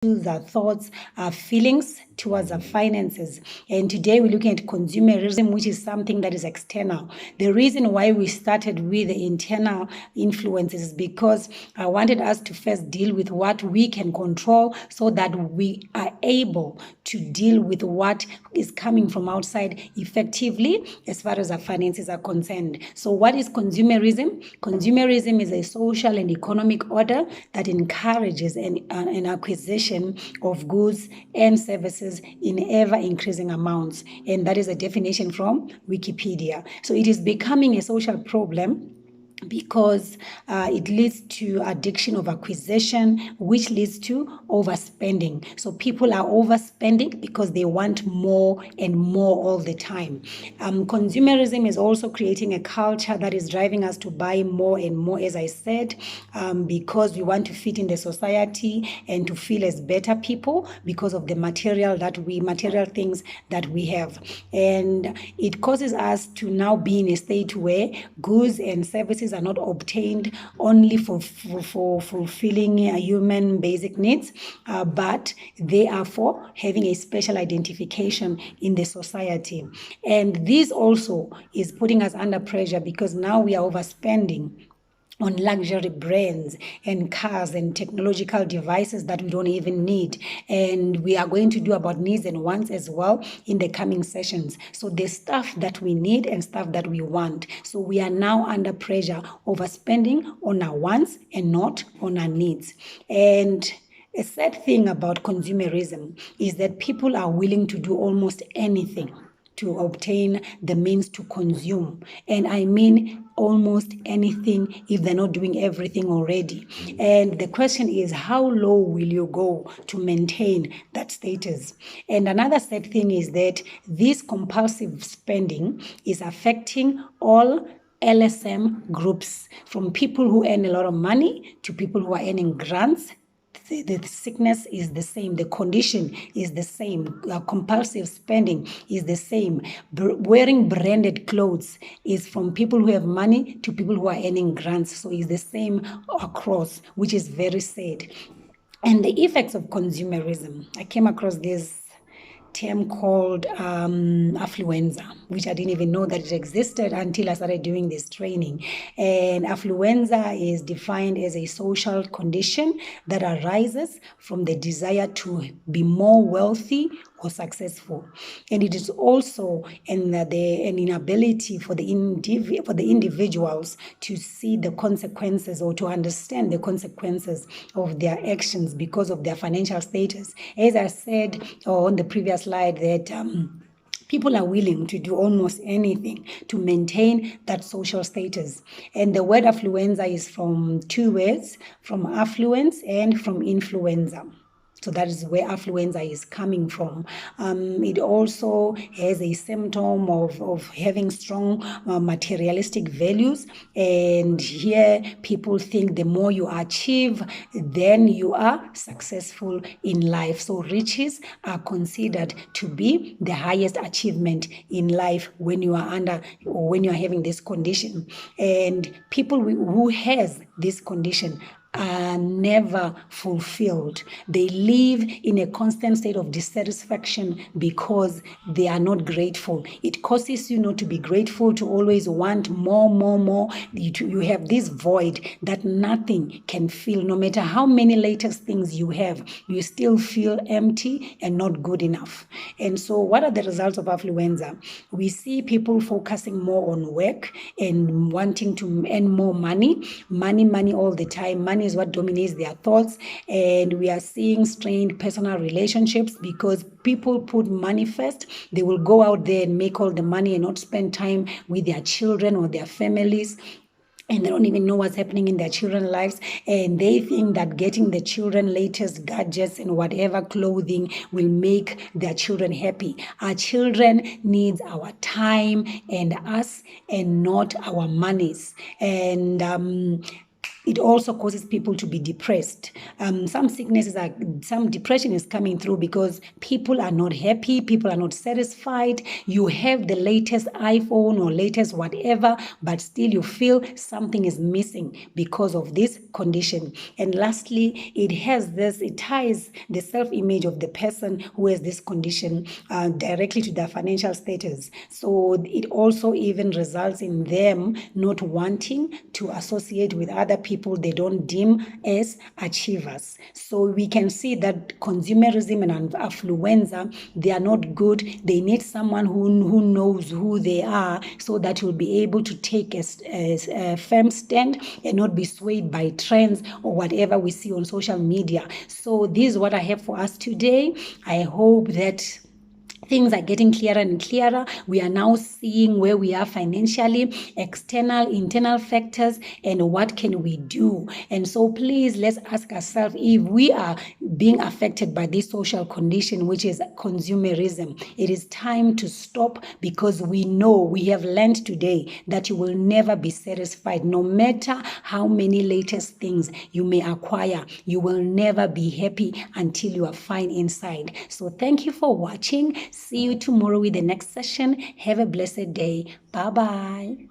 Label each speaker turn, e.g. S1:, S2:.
S1: our thoughts, our feelings towards our finances. And today we're looking at consumerism, which is something that is external. The reason why we started with the internal influences is because I wanted us to first deal with what we can control so that we are able to deal with what is coming from outside effectively as far as our finances are concerned. So what is consumerism? Consumerism is a social and economic order that encourages an acquisition of goods and services in ever-increasing amounts. And that is a definition from Wikipedia. So it is becoming a social problem because it leads to addiction of acquisition, which leads to overspending. So people are overspending because they want more and more all the time. Consumerism is also creating a culture that is driving us to buy more and more, as I said, because we want to fit in the society and to feel as better people because of the material things that we have. And it causes us to now be in a state where goods and services are not obtained only for fulfilling human basic needs, but they are for having a special identification in the society. And this also is putting us under pressure because now we are overspending on luxury brands and cars and technological devices that we don't even need. And we are going to do about needs and wants as well in the coming sessions. So there's stuff that we need and stuff that we want. So we are now under pressure, overspending on our wants and not on our needs. And a sad thing about consumerism is that people are willing to do almost anything to obtain the means to consume. And I mean almost anything if they're not doing everything already. And the question is, how low will you go to maintain that status? And another sad thing is that this compulsive spending is affecting all LSM groups, from people who earn a lot of money to people who are earning grants. The sickness is the same. The condition is the same. Compulsive spending is the same. Wearing branded clothes is from people who have money to people who are earning grants. So it's the same across, which is very sad. And the effects of consumerism. I came across this term called affluenza, which I didn't even know that it existed until I started doing this training. And affluenza is defined as a social condition that arises from the desire to be more wealthy or successful. And it is also an inability for the individuals to see the consequences or to understand the consequences of their actions because of their financial status. As I said on the previous slide, that people are willing to do almost anything to maintain that social status. And the word affluenza is from two words, from affluence and from influenza. So that is where affluenza is coming from. It also has a symptom of having strong materialistic values. And here people think the more you achieve, then you are successful in life. So riches are considered to be the highest achievement in life when you are having this condition. And people who has this condition are never fulfilled. They live in a constant state of dissatisfaction because they are not grateful. It causes you not to be grateful, to always want more. You have this void that nothing can fill. No matter how many latest things you have, you still feel empty and not good enough. And so what are the results of affluenza? We see people focusing more on work and wanting to earn more money all the time. Money is what dominates their thoughts, and we are seeing strained personal relationships because people put money first. They will go out there and make all the money and not spend time with their children or their families. And they don't even know what's happening in their children's lives. And they think that getting the children latest gadgets and whatever clothing will make their children happy. Our children needs our time and us and not our monies. And it also causes people to be depressed. Some depression is coming through because people are not happy, people are not satisfied. You have the latest iPhone or latest whatever, but still you feel something is missing because of this condition. And lastly, it ties the self-image of the person who has this condition directly to their financial status. So it also even results in them not wanting to associate with other people they don't deem as achievers. So we can see that consumerism and affluenza, they are not good. They need someone who knows who they are, so that you'll be able to take a firm stand and not be swayed by trends or whatever we see on social media. So this is what I have for us today. I hope that things are getting clearer and clearer. We are now seeing where we are financially, external, internal factors, and what can we do. And so please, let's ask ourselves if we are being affected by this social condition, which is consumerism. It is time to stop, because we know, we have learned today that you will never be satisfied. No matter how many latest things you may acquire, you will never be happy until you are fine inside. So thank you for watching. See you tomorrow with the next session. Have a blessed day. Bye-bye.